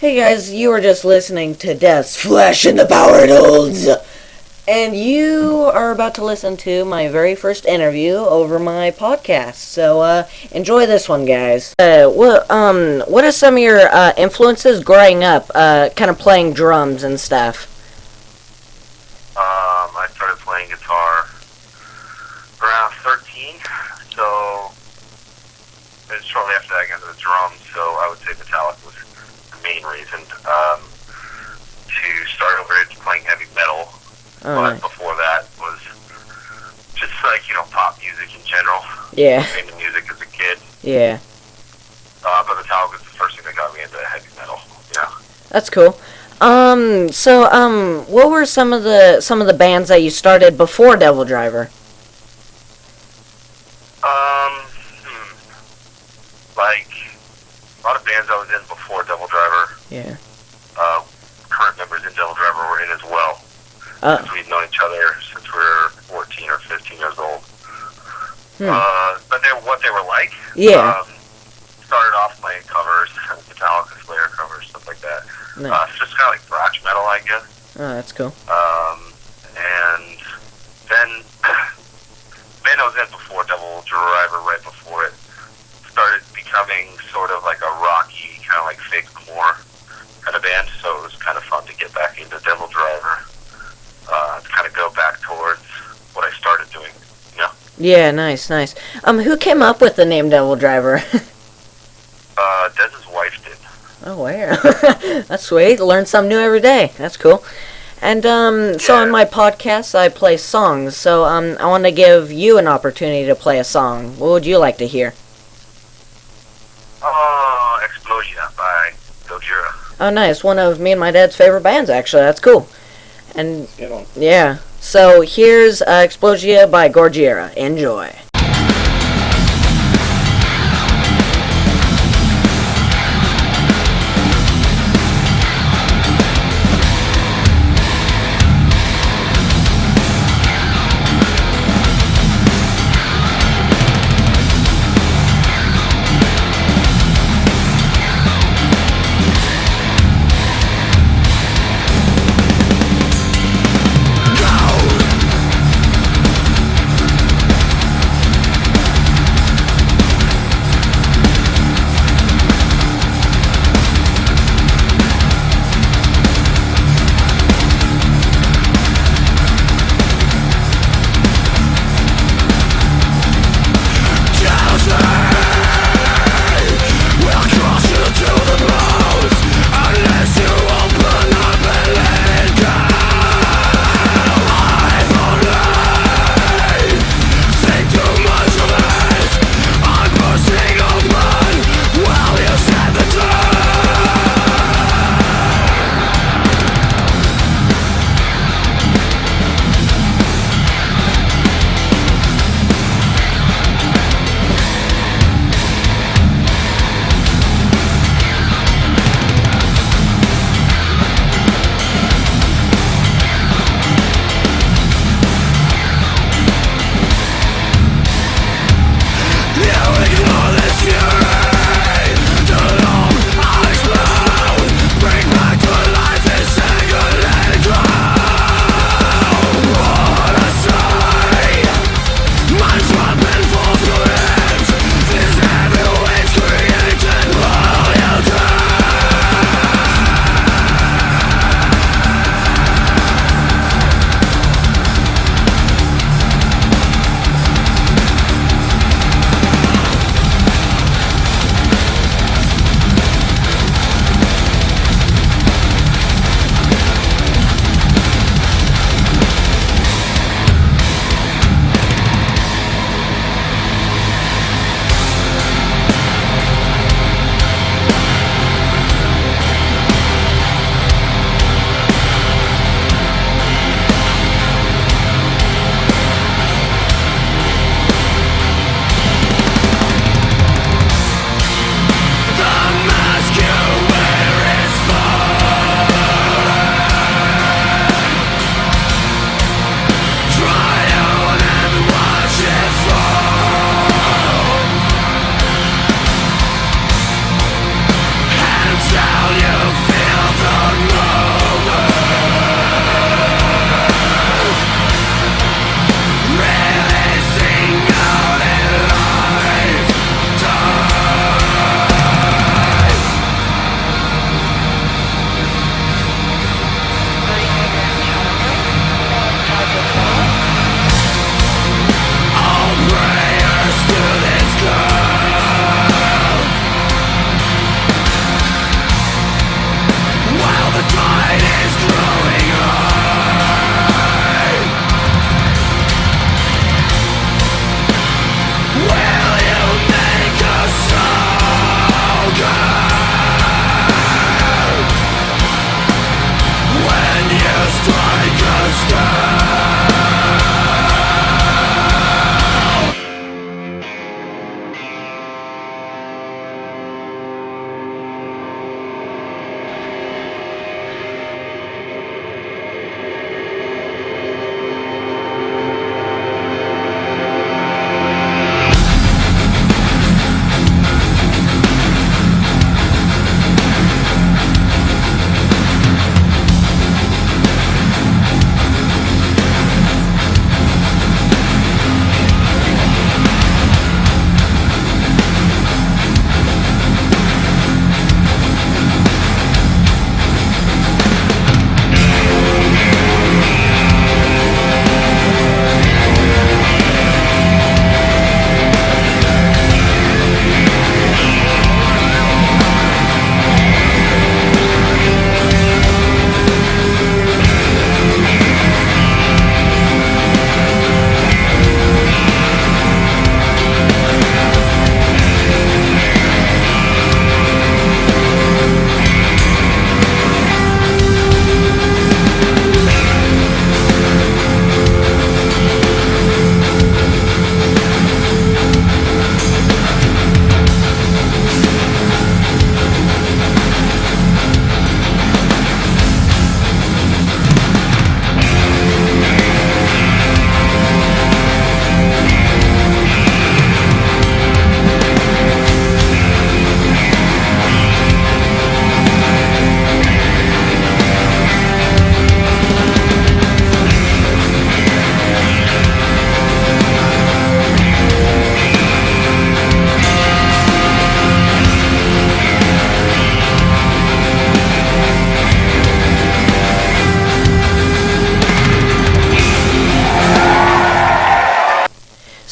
Hey guys, you were just listening to Death's Flesh and the Power It Holds. And you are about to listen to my very first interview over my podcast. So, enjoy this one, guys. What are some of your influences growing up, kind of playing drums and stuff? I started playing guitar around 13, so and shortly after that I got into the drums, so I would say Metallica was the main reason to start over into playing heavy metal. But before that was just like, pop music in general. Yeah. Listening to music as a kid. Yeah. But Metallica was the first thing that got me into heavy metal. Yeah. That's cool. What were some of the bands that you started before Devil Driver? Like a lot of bands I was in before Devil Driver. Yeah. Current members in Devil Driver were in as well. Because we've known each other since we were 14 or 15 years old. But what they were like. Yeah. Started off playing covers, Metallica, Slayer covers, stuff like that. Nice. Just kind of like thrash metal, I guess. Oh, that's cool. And then band I was in before Devil Driver, right before it, started becoming sort of like a rocky, kind of like Fake More kind of band. So it was kind of fun to get back into Devil Driver. To kind of go back towards what I started doing, Yeah, nice. Who came up with the name Devil Driver? Dez's wife did. Oh, wow. That's sweet. Learn something new every day. That's cool. And, so on my podcast, I play songs. So, I want to give you an opportunity to play a song. What would you like to hear? EXLPOSIA by Gojira. Oh, nice. One of me and my dad's favorite bands, actually. That's cool. And, yeah. So, here's EXLPOSIA by Gojira. Enjoy.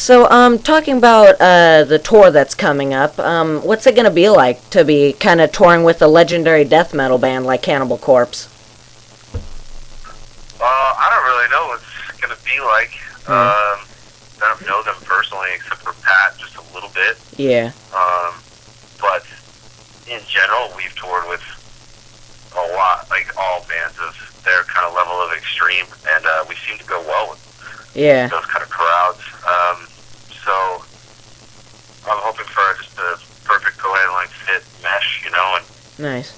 So, talking about the tour that's coming up, what's it gonna be like to be kind of touring with a legendary death metal band like Cannibal Corpse? I don't really know what it's gonna be like. I don't know them personally, except for Pat, just a little bit. Yeah. But in general, we've toured with a lot, like all bands of their kind of level of extreme, and we seem to go well with those kind of crowds. So I'm hoping for just a perfect co-handling fit mesh, and Nice.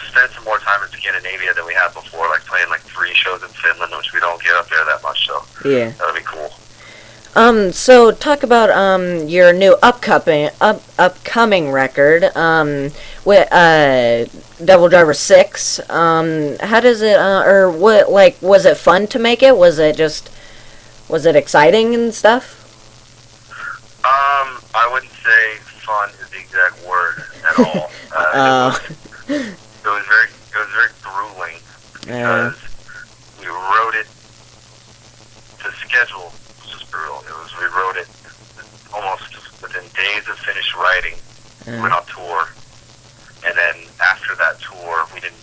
spend some more time in Scandinavia than we have before, like playing like 3 shows in Finland, which we don't get up there that much. So that'll be cool. So talk about your new upcoming record, with Devil Driver 6. How does it or what, like, was it fun to make it? Was it exciting and stuff? I wouldn't say fun is the exact word at all. It was very grueling because we wrote it. The schedule was just brutal. We wrote it almost within days of finished writing. We went on tour, and then after that tour, we didn't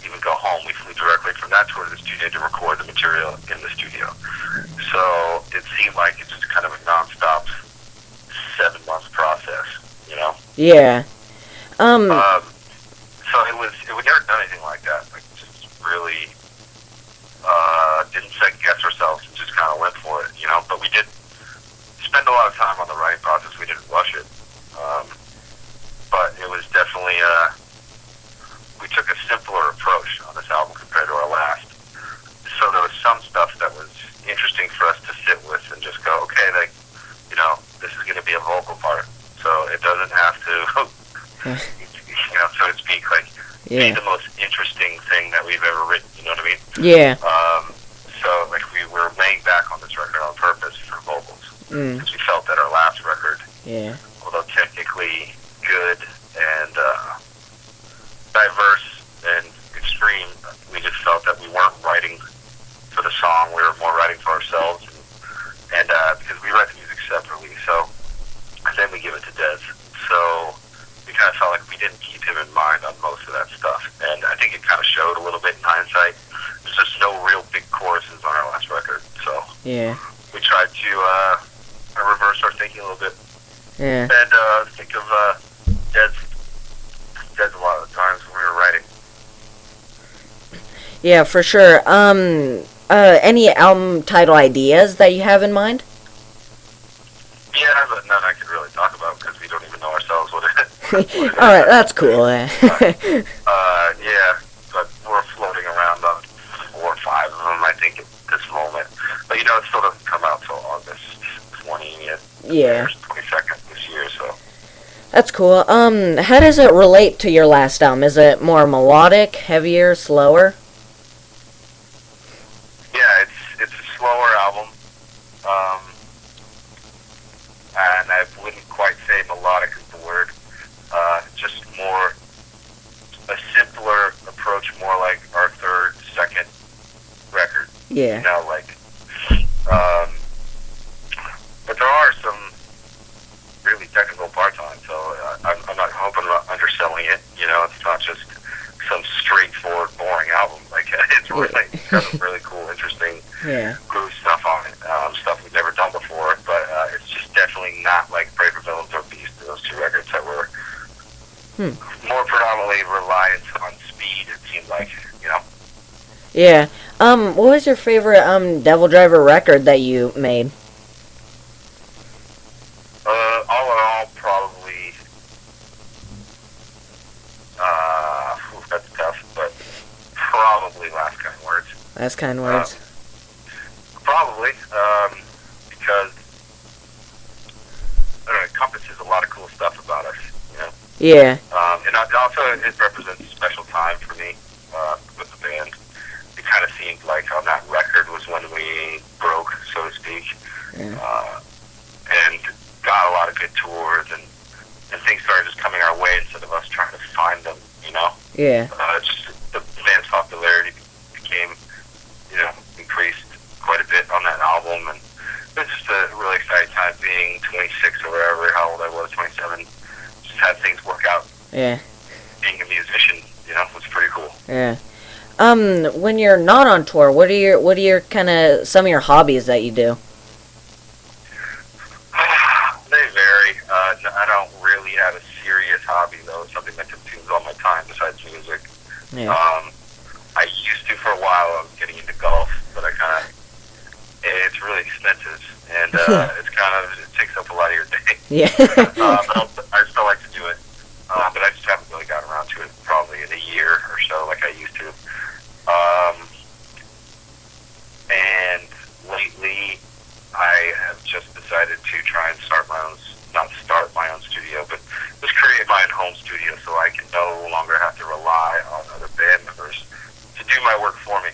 even go home. We flew directly from that tour to the studio to record the material in the studio. So it seemed like it's just kind of a nonstop 7-month process, Yeah. So we never done anything like that. Like, just really didn't second guess ourselves and just kind of went for it, But we did spend a lot of time on the writing process. We didn't rush it. But it was definitely, we took a simpler approach on this album compared to our last. So there was some stuff that was interesting for us to sit with and just go, okay, like, this is going to be a vocal part. So it doesn't have to, so to speak, like, be the most interesting thing that we've ever written, you know what I mean? Yeah. So, like, we were laying back on this record on purpose for vocals. Because we felt that our last record, although technically good and diverse and extreme, we just felt that we weren't writing for the song, we were more writing for ourselves. And because we write the music separately, and then we give it to Des. So we kind of felt like we didn't keep him in mind on most of that stuff. And I think it kind of showed a little bit in hindsight. There's just no real big choruses on our last record. So we tried to reverse our thinking a little bit. And think of Des a lot of the times when we were writing. Yeah, for sure. Any album title ideas that you have in mind? Yeah, but none I could really talk about because we don't even know ourselves what it is. Alright, that's cool. Yeah, but we're floating around on 4 or 5 of them, I think, at this moment. But, it still doesn't come out till August 20th. 22nd this year, so. That's cool. How does it relate to your last album? Is it more melodic, heavier, slower? Yeah, it's a slower album. And I wouldn't quite say melodic is the word. Just more a simpler approach, more like our third, second record. Yeah. But there are some really technical parts on it, so I'm not hoping about underselling it. It's not just some straightforward, boring album. Like, it's really got some really cool, interesting groove stuff on it. Stuff we've never done before, but it's just definitely not like Pray for Villains or Beast, those 2 records that were more predominantly reliant on speed, it seemed like, Yeah. What was your favorite Devil Driver record that you made? All in all, probably, that's tough, but probably Last Kind Words. Last Kind Words. Probably, because I don't know, it encompasses a lot of cool stuff about us, Yeah. And also it represents a special time for me with the band. It kind of seemed like on that record was when we broke, so to speak, and got a lot of good tours, and things started just coming our way instead of us trying to find them, Yeah. Just the band's popularity became, increased quite a bit Yeah. being a musician, was pretty cool. Yeah. When you're not on tour, what are your kind of some of your hobbies that you do? They vary. I don't really have a serious hobby though. It's something that consumes all my time besides music. Yeah. I used to for a while. I was getting into golf, but it's really expensive, and it takes up a lot of your day. Yeah. But I still like to do it, but I just haven't really gotten around to it probably in a year or so like I used to. And lately, I have just decided to try and not start my own studio, but just create my own home studio so I can no longer have to rely on other band members to do my work for me,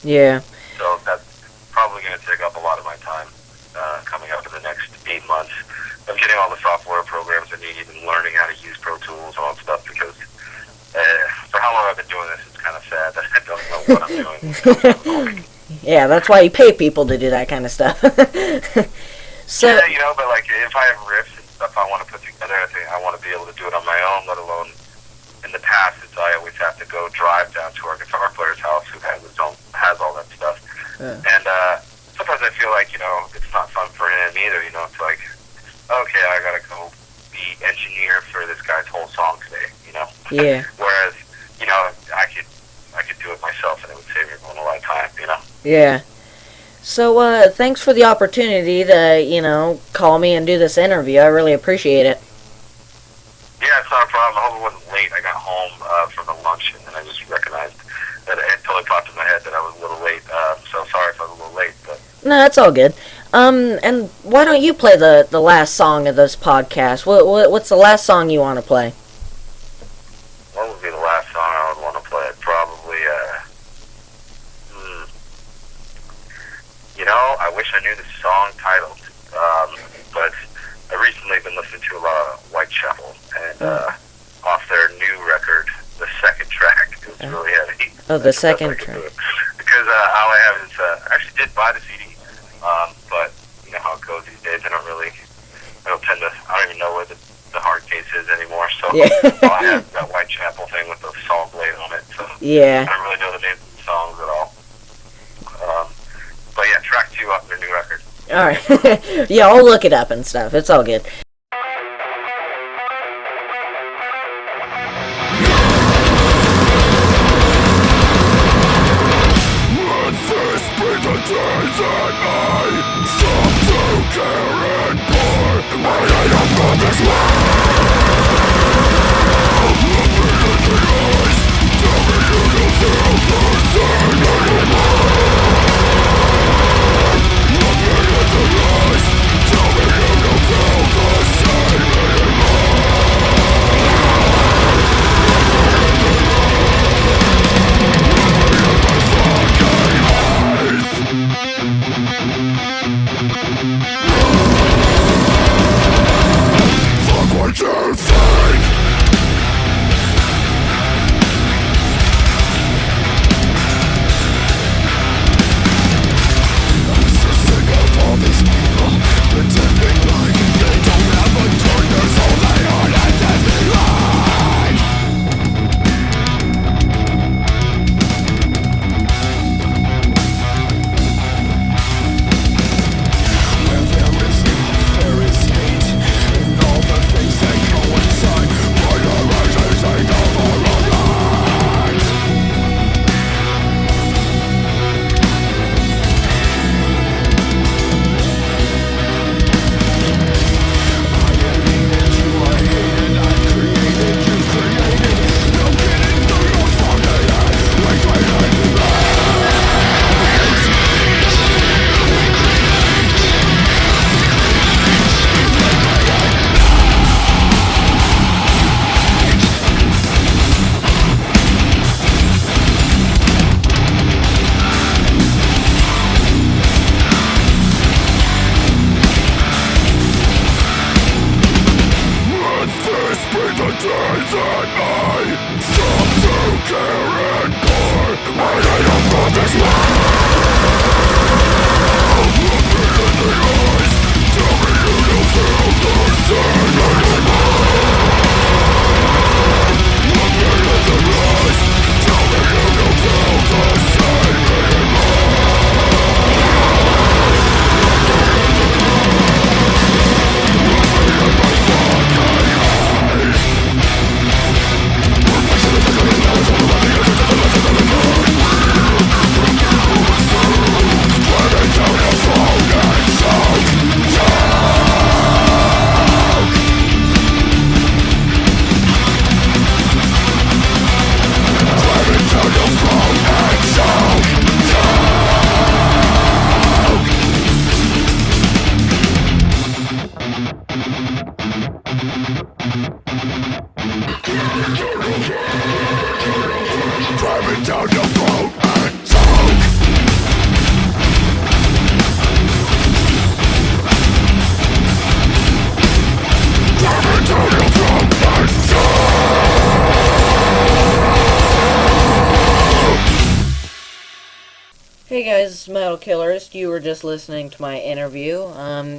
Yeah. So that's probably going to take up a lot of my time coming up in the next 8 months. I'm getting all the software programs I need and learning how to use Pro Tools and all that stuff because for how long I've been doing this, it's kind of sad that I don't know what I'm doing. Yeah, that's why you pay people to do that kind of stuff. So, yeah, but like if I have riffs and stuff I want to put together, I think I want to be able to do it on my own, let alone in the past, I always have to go drive down to our guitar player's house who has all that stuff. And sometimes I feel like, it's not fun for him either, it's like, okay, I gotta go be engineer for this guy's whole song today, Yeah. Whereas, I could do it myself and it would save everyone a lot of time, Yeah. So, thanks for the opportunity to, call me and do this interview. I really appreciate it. Yeah, it's not a problem. I hope it wasn't late. I got home from the lunch, and then I just recognized that it totally popped in my head that I was a little late. So sorry if I was a little late. But No, that's all good. And why don't you play the last song of this podcast? What's the last song you want to play? What would be the last song I would want to play? Probably, I wish I knew the song title, but I recently been listening to a lot of Whitechapel, and off their new record, the second track, it was really heavy. Oh, the second track. Because all I have is, I actually did buy the CD, but you know how it goes these days, I don't even know where the hard case is anymore, so Yeah. all I have is that Whitechapel thing with the saw blade on it, so Yeah. I don't really know the names of the songs at all. But yeah, track 2 off their new record. Alright. Yeah, I'll look it up and stuff. It's all good. Tell me you don't feel the Hey guys, Metal Killerist. You were just listening to my interview.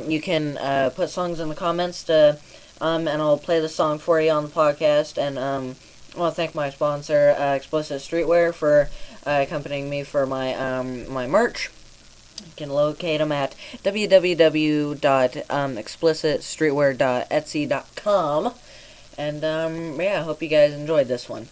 You can put songs in the comments to, and I'll play the song for you on the podcast. And I want to thank my sponsor, Explicit Streetwear, for accompanying me for my merch. You can locate them at www.explicitstreetwear.etsy.com. And yeah, I hope you guys enjoyed this one.